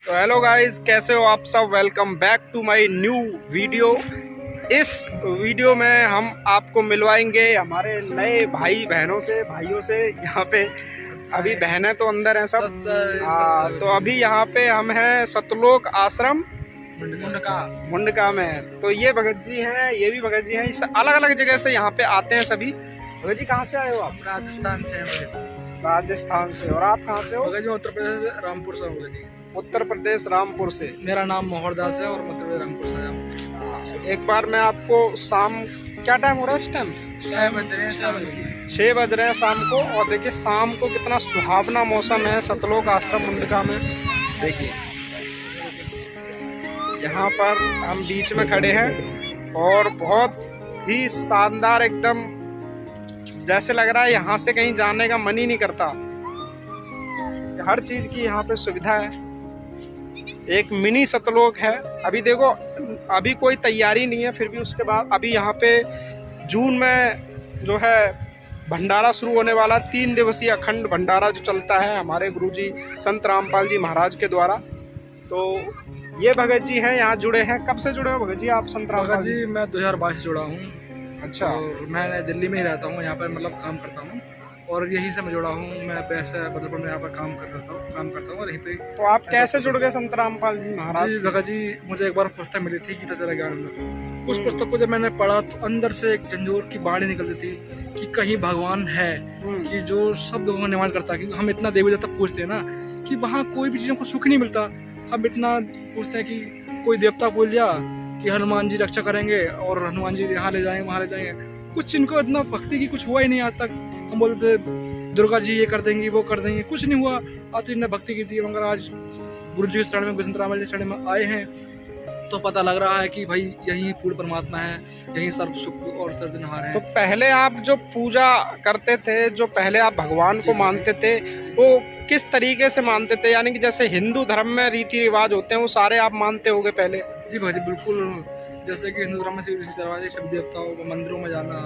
तो hello guys, कैसे हो आप सब। Welcome back to my new video. इस वीडियो में हम आपको मिलवाएंगे हमारे नए भाई बहनों से, भाइयों से। यहाँ पे अभी बहनें तो अंदर हैं सब। तो अभी यहाँ पे हम हैं सतलोक आश्रम मुंडका में। तो ये भगत जी हैं, ये भी भगत जी हैं। इस अलग अलग जगह से यहाँ पे आते हैं सभी। भगत जी कहाँ से आए हो आप? राजस्थान से हैं। राजस्थान से। और आप कहाँ से हो? भगत जी उत्तर प्रदेश रामपुर से हूँ जी। उत्तर प्रदेश रामपुर से। मेरा नाम मोहर दास है और मध्य प्रदेश रामपुर से आया हूँ। एक बार मैं आपको शाम, क्या टाइम हो रहा है इस टाइम? 6 बज रहे हैं, 6 बज रहे हैं शाम को। और देखिए शाम को कितना सुहावना मौसम है सतलोक आश्रम मुंडका में। देखिए यहाँ पर हम बीच में खड़े हैं और बहुत ही शानदार, एकदम जैसे लग रहा है यहाँ से कहीं जाने का मन ही नहीं करता। हर चीज की यहाँ पे सुविधा है। एक मिनी सतलोक है। अभी देखो, अभी कोई तैयारी नहीं है, फिर भी उसके बाद अभी यहाँ पे जून में जो है भंडारा शुरू होने वाला। 3 दिवसीय अखंड भंडारा जो चलता है हमारे गुरुजी संत रामपाल जी महाराज के द्वारा। तो ये भगत जी हैं, यहाँ जुड़े हैं। कब से जुड़े हो भगत जी आप संत रामपाल जी? मैं 2022 से जुड़ा हूँ। अच्छा। और मैं दिल्ली में ही रहता हूँ, यहाँ पर मतलब काम करता हूँ और यहीं से मैं जुड़ा हूँ। मैं वैसे बदलपुर में यहाँ पर काम करता हूँ और यहीं पे। तो आप कैसे जुड़ गए संत रामपाल जी महाराज? जी भगत जी, मुझे एक बार पुस्तक मिली थी गीता तेरा ज्ञान अमृत। उस पुस्तक को जब मैंने पढ़ा तो अंदर से एक झंझोर की बाणी निकलती थी कि कहीं भगवान है, कि जो सब दुखों का निवारण करता है। कि हम इतना देवी देवता पूछते हैं ना कि वहाँ कोई भी चीज़ हमको सुख नहीं मिलता। हम इतना पूछते हैं कि कोई देवता बोल लिया कि हनुमान जी रक्षा करेंगे और हनुमान जी यहाँ ले जाएंगे वहाँ ले जाएंगे। कुछ इनको इतना भक्ति की कुछ हुआ ही नहीं आज तक। हम बोलते दुर्गा जी ये कर देंगी, वो कर देंगे, कुछ नहीं हुआ। आज तो इन्हें भक्ति की थी, मगर आज गुरु जी के शरण में, संत रामपाल जी शरण में आए हैं तो पता लग रहा है कि भाई यही पूर्ण परमात्मा है, यही सर्व सुख और सर्जनहार है। तो पहले आप जो पूजा करते थे, जो पहले आप भगवान को मानते थे, वो किस तरीके से मानते थे? यानी कि जैसे हिंदू धर्म में रीति रिवाज होते हैं वो सारे आप मानते होगे पहले? जी भाई, बिल्कुल। जैसे कि हिंदू धर्म में इसी तरह सब देवताओं को मंदिरों में जाना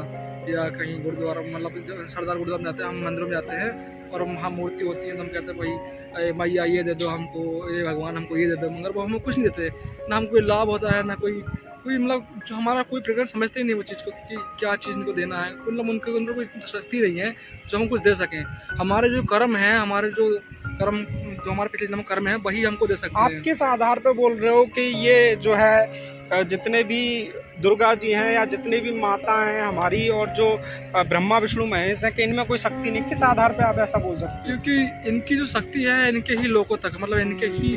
या कहीं गुरुद्वारा, मतलब सरदार गुरुद्वारा में जाते हैं, हम मंदिरों में जाते हैं और वहाँ मूर्ति होती है तो हम कहते हैं भाई मैया ये दे दो हमको, ये भगवान हमको ये दे दो, मगर वो हमें कुछ नहीं देते। ना हम कोई लाभ होता है, ना कोई मतलब जो हमारा कोई प्रकरण समझते ही नहीं वो चीज़ को कि क्या चीज़ इनको देना है। मतलब उनके अंदर कोई शक्ति नहीं है जो हम कुछ दे सकें। हमारे जो कर्म है, हमारे जो हमारे पिछले जन्म कर्म है वही हमको दे सकते हैं। आप किस आधार पे बोल रहे हो कि ये जो है जितने भी दुर्गा जी हैं या जितनी भी माता हैं हमारी और जो ब्रह्मा विष्णु महेश हैं कि इनमें कोई शक्ति नहीं? किस आधार पे आप ऐसा बोल सकते हैं? क्योंकि इनकी जो शक्ति है इनके ही लोगों तक, मतलब इनके ही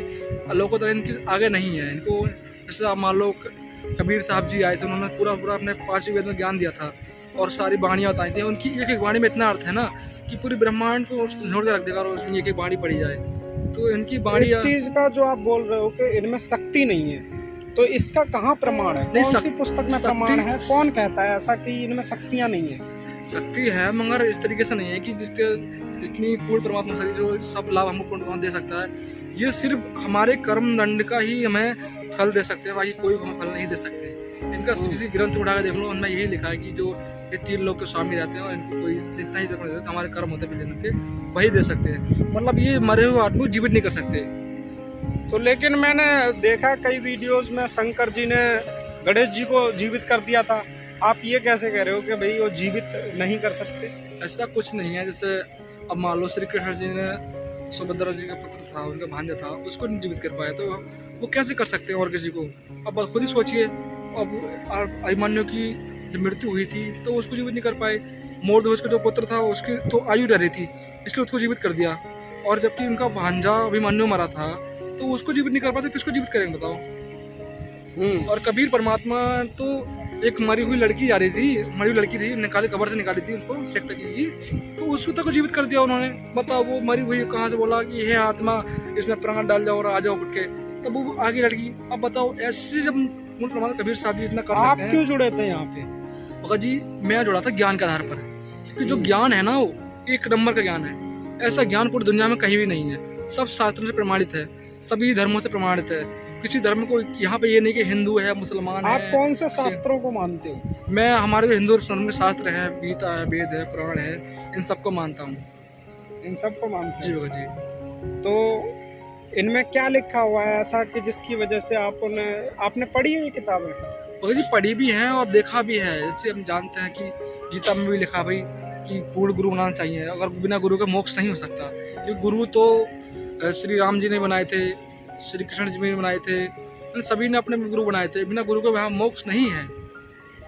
लोगों तक, इनके आगे नहीं है। इनको जैसे आप मान लो कबीर साहब जी आए थे, उन्होंने पूरा अपने 5 वेद में ज्ञान दिया था और सारी वाणियाँ बताई थी। उनकी एक एक वाणी में इतना अर्थ है ना कि पूरी ब्रह्मांड को जोड़ कर रख देगा और एक एक वाणी पढ़ी जाए। तो इनकी वाणी, इस चीज का जो आप बोल रहे हो कि इनमें शक्ति नहीं है, तो इसका कहाँ प्रमाण है? कौन सी पुस्तक में प्रमाण है? कौन कहता है ऐसा कि इनमें शक्तियाँ नहीं है? शक्ति है मगर इस तरीके से नहीं है कि जितनी पूर्ण परमात्मा शक्ति जो सब लाभ हमको पूर्ण परमात्मा दे सकता है। ये सिर्फ हमारे कर्म दंड का ही हमें फल दे सकते हैं, बाकी कोई हमें फल नहीं दे सकते। इनका किसी ग्रंथ उठा कर देख लो, उनमें यही लिखा है कि जो ये 3 लोग के स्वामी रहते हैं और इनको कोई इतना ही देते हैं, हमारे कर्म होते हैं के वही दे सकते हैं। मतलब ये मरे हुए आदमी को जीवित नहीं कर सकते। तो लेकिन मैंने देखा कई वीडियोस में शंकर जी ने गणेश जी को जीवित कर दिया था। आप ये कैसे कह रहे हो कि भाई वो जीवित नहीं कर सकते? ऐसा कुछ नहीं है। जैसे अब मान लो श्री कृष्ण जी ने सुभद्रा जी का पुत्र था, उनका भांजा था, उसको नहीं जीवित कर पाया, तो वो कैसे कर सकते हैं और किसी को? अब खुद ही सोचिए। अब अभिमन्यु की जब मृत्यु हुई थी तो उसको जीवित नहीं कर पाए। मोरध्वज का जो पुत्र था उसकी तो आयु रह रही थी, इसलिए उसको जीवित कर दिया। और जबकि उनका भांजा अभिमन्यु मरा था तो उसको जीवित नहीं कर पाते, किसको जीवित करेंगे बताओ? और कबीर परमात्मा तो एक मरी हुई लड़की आ रही थी, मरी हुई लड़की थी, निकाली कब्र से निकाली थी उनको शेख तक की, तो उसको तक जीवित कर दिया उन्होंने। बताओ, वो मरी हुई कहाँ से बोला कि हे आत्मा इसमें प्राण डाल जाओ और आ जाओ उठ के, तब वो आगे लड़की। अब बताओ, ऐसे जब कबीर साहब जी इतना कर सकते हैं। आप क्यों जुड़े थे यहाँ पे? भगत जी, मैं जुड़ा था ज्ञान के आधार पर, क्योंकि जो ज्ञान है ना वो 1 नंबर का ज्ञान है। ऐसा ज्ञान पूरी दुनिया में कहीं भी नहीं है। सब शास्त्रों से प्रमाणित है, सभी धर्मों से प्रमाणित है। किसी धर्म को यहाँ पे ये नहीं कि हिंदू है, मुसलमान है। आप कौन से शास्त्रों को मानते हो? मैं हमारे जो हिंदू धर्म के शास्त्र हैं, गीता है, वेद है, पुराण है, इन सबको मानता हूँ। इन सबको मानते जी हैं? भगत जी। तो इनमें क्या लिखा हुआ है ऐसा कि जिसकी वजह से आपने पढ़ी है ये किताबें? भगत जी पढ़ी भी हैं और देखा भी है। जैसे हम जानते हैं कि गीता में भी लिखा भाई कि पूर्ण गुरु बनाना चाहिए, अगर बिना गुरु के मोक्ष नहीं हो सकता। क्योंकि गुरु तो श्री राम जी ने बनाए थे, श्री कृष्ण जी ने बनाए थे, सभी ने अपने गुरु बनाए थे। बिना गुरु के वहाँ मोक्ष नहीं है।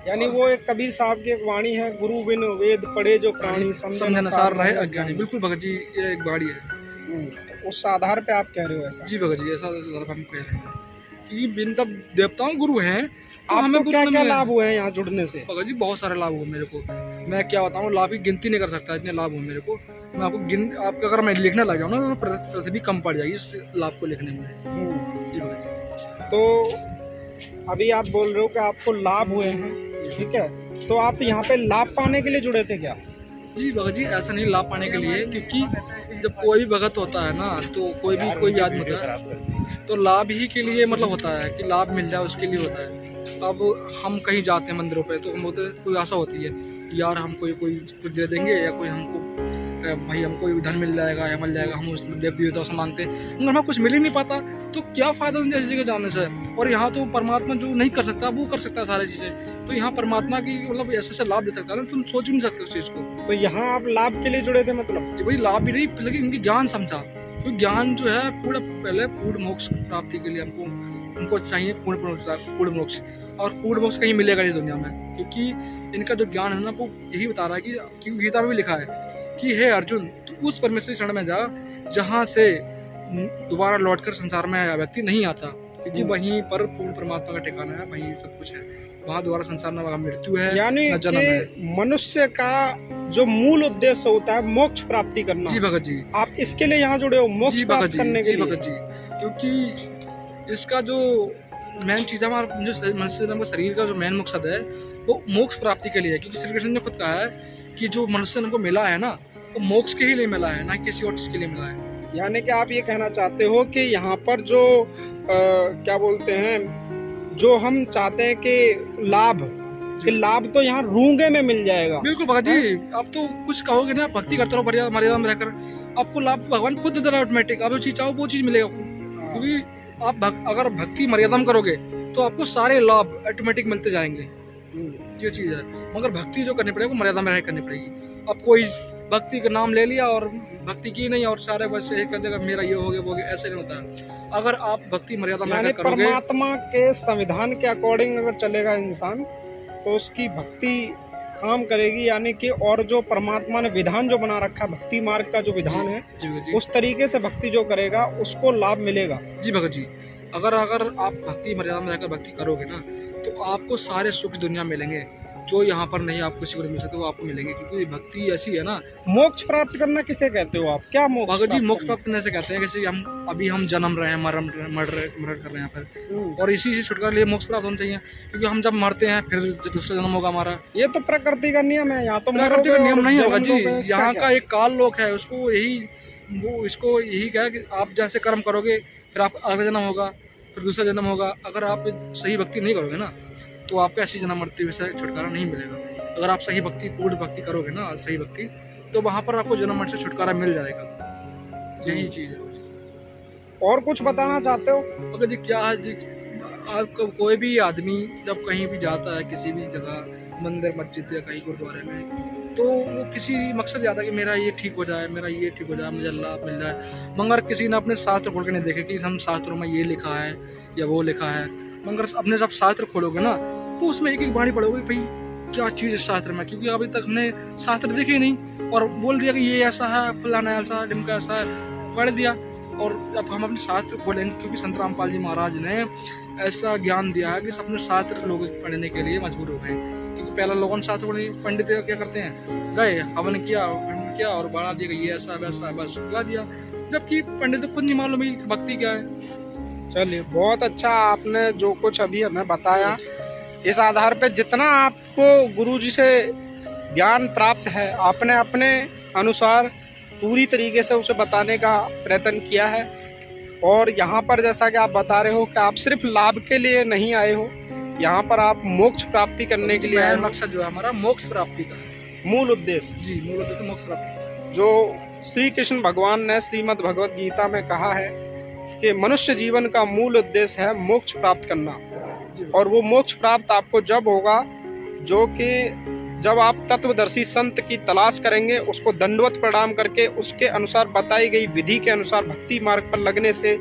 यानी वो एक कबीर साहब की एक वाणी है, गुरु बिन वेद पढ़े जो प्राणी समझ अनुसार रहे अज्ञानी। बिल्कुल भगत जी, ये एक वाणी है। तो उस आधार पे आप कह रहे हो ऐसा? जी भगत जी, ऐसा हम कह रहे हैं क्योंकि बिन तब देवताओं गुरु हैं तो हमें क्या क्या लाभ हुए हैं यहाँ जुड़ने से? भगत जी बहुत सारे लाभ हुए मेरे को, मैं क्या बताऊँ, लाभ की गिनती नहीं कर सकता, इतने लाभ हुए मेरे को। मैं आपको अगर मैं लिखने लग जाऊँ ना तो प्रतिभी कम पड़ जाएगी इस लाभ को लिखने में। जी भगत जी। तो अभी आप बोल रहे हो कि आपको लाभ हुए हैं, ठीक है, तो आप यहाँ पे लाभ पाने के लिए जुड़े थे क्या? जी भगत जी, ऐसा नहीं लाभ पाने के लिए, क्योंकि जब कोई भी भगत होता है ना तो कोई भी आदमी होता है तो लाभ ही के लिए मतलब होता है कि लाभ मिल जाए, उसके लिए होता है। अब हम कहीं जाते हैं मंदिरों पे तो हम होते कोई आशा होती है यार हमको कोई कुछ दे देंगे या कोई हमको भाई हमको धन मिल जाएगा या मिल जाएगा, हम उस देवती देवताओं से मांगते हैं, मगर हमें कुछ मिल ही नहीं पाता तो क्या फ़ायदा उन जैसी जगह जाने से। और यहाँ तो परमात्मा जो नहीं कर सकता वो कर सकता है सारी चीज़ें, तो यहाँ परमात्मा की मतलब ऐसे लाभ दे सकता है ना, तुम सोच भी नहीं सकते उस चीज़ को। तो यहाँ आप लाभ के लिए जुड़े थे मतलब? जी भाई, लाभ भी नहीं लेकिन इनकी ज्ञान समझा, तो ज्ञान जो है पहले पूर्ण मोक्ष प्राप्ति के लिए हमको चाहिए पूर्ण मोक्ष, और पूर्ण मोक्ष कहीं मिलेगा नहीं दुनिया में, क्योंकि इनका जो ज्ञान है ना वो यही बता रहा है कि गीता में भी लिखा है कि हे अर्जुन तू उस परमेश्वर शरण में जा जहाँ से दोबारा लौटकर संसार में व्यक्ति नहीं आता, क्योंकि वहीं पर पूर्ण परमात्मा का ठिकाना है, वहीं सब कुछ है, वहाँ दोबारा संसार में वहाँ मृत्यु है, यानी न जन्म है। मनुष्य का जो मूल उद्देश्य होता है मोक्ष प्राप्ति करना। जी भगत जी, आप इसके लिए यहाँ जुड़े हो मोक्ष प्राप्त करने के लिए? भगत जी, क्योंकि इसका जो मेन चीज है हमारा जो मनुष्य जन्म का शरीर का जो मेन मकसद है वो मोक्ष प्राप्ति के लिए है, क्योंकि श्री कृष्ण ने खुद कहा है कि जो मनुष्य जन्म को मिला है ना वो मोक्ष के ही लिए मिला है, ना किसी और चीज के लिए मिला है। यानी कि आप ये कहना चाहते हो कि यहाँ पर जो क्या बोलते हैं, जो हम चाहते हैं कि लाभ तो यहाँ रूंगे में मिल जाएगा। बिल्कुल भगत जी, आप तो कुछ कहोगे ना, भक्ति करते रहो मर्यादा में रहकर, आपको लाभ भगवान खुद दे देगा ऑटोमेटिक, आप जो चीज चाहो वो चीज मिलेगा, क्योंकि आप अगर भक्ति मर्यादा में करोगे तो आपको सारे लाभ ऑटोमेटिक मिलते जाएंगे, ये चीज है। मगर भक्ति जो करनी पड़ेगी वो मर्यादा में रह करनी पड़ेगी। अब कोई भक्ति का नाम ले लिया और भक्ति की नहीं और सारे बस ये कर देगा मेरा ये हो गया वो हो गया, ऐसे नहीं होता है। अगर आप भक्ति मर्यादा में रहकर करोगे, परमात्मा के संविधान के अकॉर्डिंग अगर चलेगा इंसान तो उसकी भक्ति काम करेगी, यानी कि और जो परमात्मा ने विधान जो बना रखा भक्ति मार्ग का जो विधान है जी, उस तरीके से भक्ति जो करेगा उसको लाभ मिलेगा। जी भगत जी, अगर आप भक्ति मर्यादा में रहकर भक्ति करोगे ना तो आपको सारे सुख दुनिया मिलेंगे, जो यहाँ पर नहीं आपको किसी को मिल सकते वो आपको मिलेंगे, क्योंकि भक्ति ऐसी है ना। मोक्ष प्राप्त करना किसे कहते हो आप? क्या मोक्ष? भगत जी, मोक्ष प्राप्त करने से कहते हैं जैसे हम जन्म रहे हैं, मरण कर रहे हैं फिर, और इसी से छुटकारा लिए मोक्ष प्राप्त होना चाहिए, क्योंकि हम जब मरते हैं फिर दूसरा जन्म होगा हमारा। ये तो प्रकृति का नियम है, यहाँ तो प्रकृति का नियम नहीं होगा जी, यहाँ का एक काल लोक है, उसको इसको यही कहा कि आप जैसे कर्म करोगे फिर आप अगला जन्म होगा, फिर दूसरा जन्म होगा। अगर आप सही भक्ति नहीं करोगे ना तो आपको ऐसी जन्म मृत्यु से छुटकारा नहीं मिलेगा। अगर आप सही भक्ति पूर्ण भक्ति करोगे ना, सही भक्ति, तो वहाँ पर आपको जन्म मृत्यु से छुटकारा मिल जाएगा, यही चीज़ है। और कुछ बताना चाहते हो? अगर जी क्या है जी, आपको कोई भी आदमी जब कहीं भी जाता है किसी भी जगह, मंदिर मस्जिद या कहीं गुरुद्वारे में, तो वो किसी मकसद जाता है कि मेरा ये ठीक हो जाए, मेरा ये ठीक हो जाए, मुझे अल्लाह मिल जाए। मगर किसी ने अपने शास्त्र खोल के नहीं देखे कि हम शास्त्रों में ये लिखा है या वो लिखा है। मगर अपने जब शास्त्र खोलोगे ना तो उसमें एक एक बाणी पढ़ोगे भाई क्या चीज़ है शास्त्र में, क्योंकि अभी तक हमने शास्त्र देखे ही नहीं, और बोल दिया कि ये ऐसा है, फलाना ऐसा, ढिमका ऐसा है, पढ़ दिया। और जब हम अपने शास्त्र खोलेंगे, क्योंकि संत रामपाल जी महाराज ने ऐसा ज्ञान दिया है कि अपने शास्त्र लोग पढ़ने के लिए मजबूर हो गए, क्योंकि पहले लोगों ने शास्त्र पढ़े, पंडित क्या करते हैं, गए हवन किया और बढ़ा दिया ये ऐसा वैसा बस बुला दिया, जबकि पंडित को खुद नहीं मालूम है भक्ति क्या है। चलिए, बहुत अच्छा आपने जो कुछ अभी हमें बताया, इस आधार पे जितना आपको गुरुजी से ज्ञान प्राप्त है आपने अपने अनुसार पूरी तरीके से उसे बताने का प्रयत्न किया है। और यहाँ पर जैसा कि आप बता रहे हो कि आप सिर्फ लाभ के लिए नहीं आए हो, यहाँ पर आप मोक्ष प्राप्ति करने के लिए आए। मकसद जो है हमारा मोक्ष प्राप्ति का है, मूल उद्देश्य। जी, मूल उद्देश्य मोक्ष प्राप्ति, जो श्री कृष्ण भगवान ने श्रीमद् भगवत गीता में कहा है कि मनुष्य जीवन का मूल उद्देश्य है मोक्ष प्राप्त करना, और वो मोक्ष प्राप्त आपको जब होगा जो कि जब आप तत्वदर्शी संत की तलाश करेंगे, उसको दंडवत प्रणाम करके उसके अनुसार बताई गई विधि के अनुसार भक्ति मार्ग पर लगने से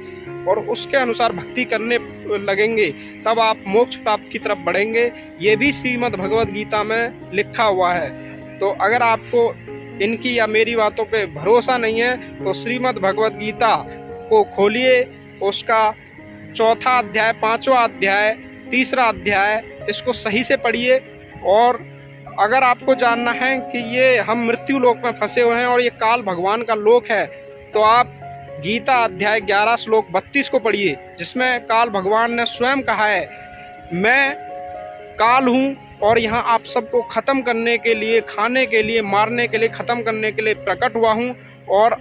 और उसके अनुसार भक्ति करने लगेंगे, तब आप मोक्ष प्राप्त की तरफ बढ़ेंगे। ये भी श्रीमद् भगवद गीता में लिखा हुआ है। तो अगर आपको इनकी या मेरी बातों पे भरोसा नहीं है तो श्रीमद् भगवद गीता को खोलिए, उसका 4वां अध्याय, 5वां अध्याय, 3रा अध्याय, इसको सही से पढ़िए। और अगर आपको जानना है कि ये हम मृत्यु लोक में फंसे हुए हैं और ये काल भगवान का लोक है, तो आप गीता अध्याय 11 श्लोक 32 को पढ़िए, जिसमें काल भगवान ने स्वयं कहा है, मैं काल हूँ और यहाँ आप सबको ख़त्म करने के लिए, खाने के लिए, मारने के लिए, ख़त्म करने के लिए प्रकट हुआ हूँ, और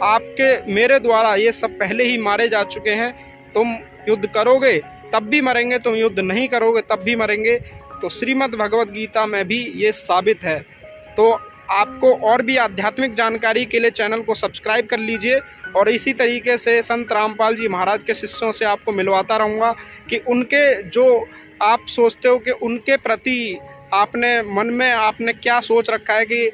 आपके मेरे द्वारा ये सब पहले ही मारे जा चुके हैं। तुम युद्ध करोगे तब भी मरेंगे, तुम युद्ध नहीं करोगे तब भी मरेंगे। तो श्रीमद् भगवद गीता में भी ये साबित है। तो आपको और भी आध्यात्मिक जानकारी के लिए चैनल को सब्सक्राइब कर लीजिए, और इसी तरीके से संत रामपाल जी महाराज के शिष्यों से आपको मिलवाता रहूँगा कि उनके जो आप सोचते हो कि उनके प्रति आपने मन में आपने क्या सोच रखा है, कि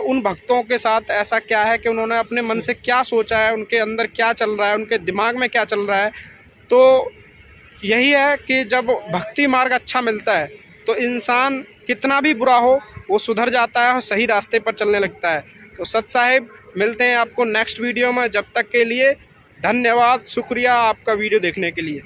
उन भक्तों के साथ ऐसा क्या है कि उन्होंने अपने मन से क्या सोचा है, उनके अंदर क्या चल रहा है, उनके दिमाग में क्या चल रहा है। तो यही है कि जब भक्ति मार्ग अच्छा मिलता है तो इंसान कितना भी बुरा हो वो सुधर जाता है और सही रास्ते पर चलने लगता है। तो सत साहिब, मिलते हैं आपको नेक्स्ट वीडियो में। जब तक के लिए धन्यवाद, शुक्रिया आपका वीडियो देखने के लिए।